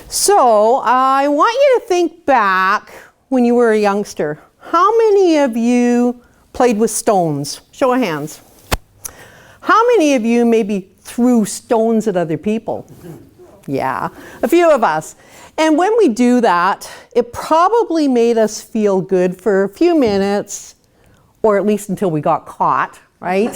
So I want you to think back when you were a youngster. How many of you played with stones? Show of hands. How many of you maybe threw stones at other people? Yeah, a few of us. And when we do that, it probably made us feel good for a few minutes, or at least until we got caught, right?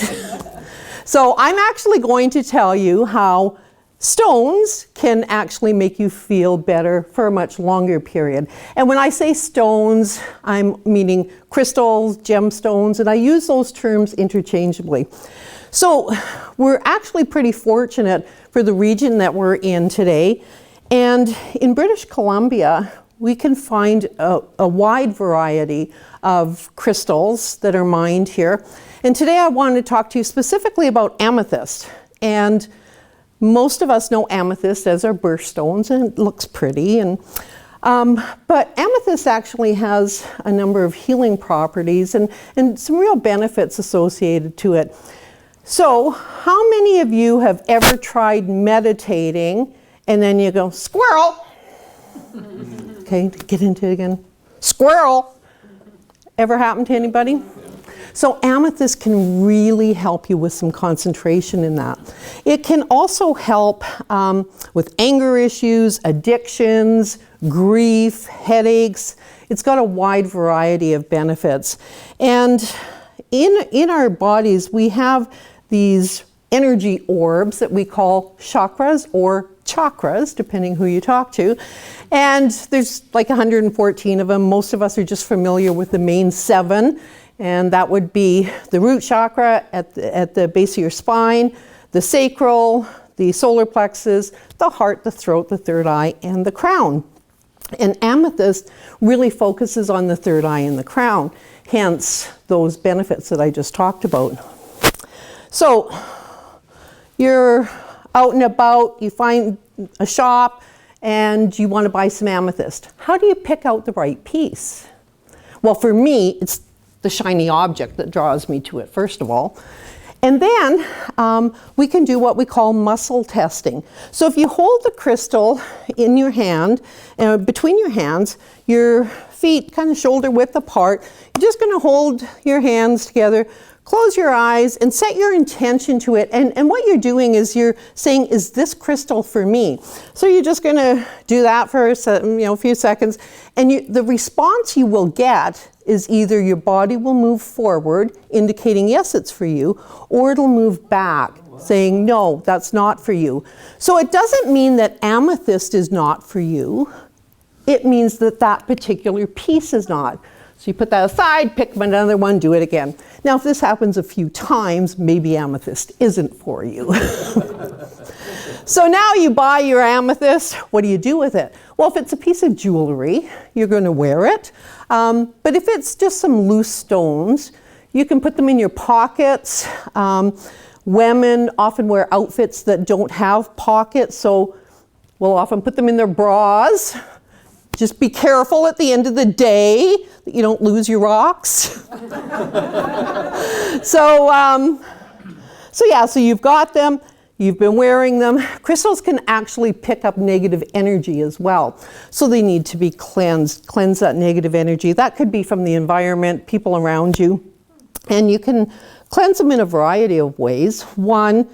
So I'm actually going to tell you how stones can actually make you feel better for a much longer period. And when I say stones, I'm meaning crystals, gemstones, and I use those terms interchangeably. So we're actually pretty fortunate for the region that we're in today. And in British Columbia, we can find a wide variety of crystals that are mined here. And today I want to talk to you specifically about amethyst. And most of us know amethyst as our birthstones, and it looks pretty. But amethyst actually has a number of healing properties and some real benefits associated to it. So how many of you have ever tried meditating and then you go, squirrel? Okay, get into it again. Squirrel. Ever happened to anybody? So amethyst can really help you with some concentration in that. It can also help with anger issues, addictions, grief, headaches. It's got a wide variety of benefits. And in our bodies, we have these energy orbs that we call chakras or chakras, depending who you talk to. And there's like 114 of them. Most of us are just familiar with the main 7. And that would be the root chakra at the base of your spine, the sacral, the solar plexus, the heart, the throat, the third eye, and the crown. And amethyst really focuses on the third eye and the crown, hence those benefits that I just talked about. So you're out and about, you find a shop, and you want to buy some amethyst. How do you pick out the right piece? Well, for me, it's the shiny object that draws me to it, first of all. And then we can do what we call muscle testing. So if you hold the crystal in your hand, between your hands, your feet kind of shoulder width apart, you're just going to hold your hands together, close your eyes, and set your intention to it. And what you're doing is you're saying, is this crystal for me? So you're just going to do that for a few seconds. And the response you will get is either your body will move forward, indicating yes, it's for you, or it'll move back, saying no, that's not for you. So it doesn't mean that amethyst is not for you. It means that that particular piece is not. So you put that aside, pick another one, do it again. Now, if this happens a few times, maybe amethyst isn't for you. So now you buy your amethyst. What do you do with it? Well, if it's a piece of jewelry, you're going to wear it. But if it's just some loose stones, you can put them in your pockets. Women often wear outfits that don't have pockets, so we'll often put them in their bras. Just be careful at the end of the day that you don't lose your rocks. So you've got them, you've been wearing them. Crystals can actually pick up negative energy as well. So they need to be cleansed, cleanse that negative energy. That could be from the environment, people around you. And you can cleanse them in a variety of ways. One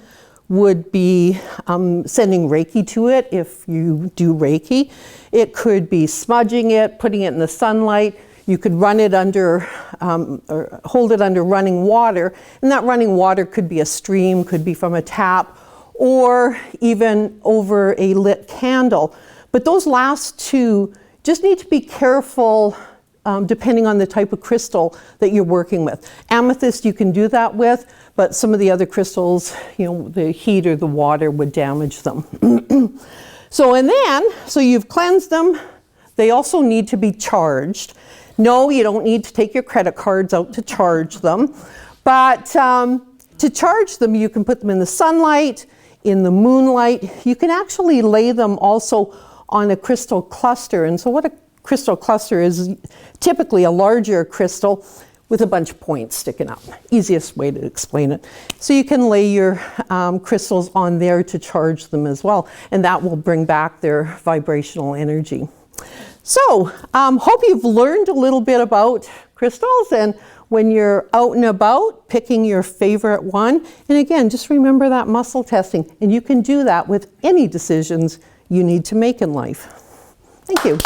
would be sending Reiki to it if you do Reiki. It could be smudging it, putting it in the sunlight. You could run it under, or hold it under running water. And that running water could be a stream, could be from a tap, or even over a lit candle. But those last two just need to be careful depending on the type of crystal that you're working with. Amethyst you can do that with, but some of the other crystals, the heat or the water would damage them. So you've cleansed them. They also need to be charged. No, you don't need to take your credit cards out to charge them. But to charge them, you can put them in the sunlight, in the moonlight. You can actually lay them also on a crystal cluster. And so what a crystal cluster is typically a larger crystal with a bunch of points sticking up. Easiest way to explain it. So you can lay your crystals on there to charge them as well, and that will bring back their vibrational energy. So, hope you've learned a little bit about crystals, and when you're out and about, picking your favorite one. And again, just remember that muscle testing, and you can do that with any decisions you need to make in life. Thank you.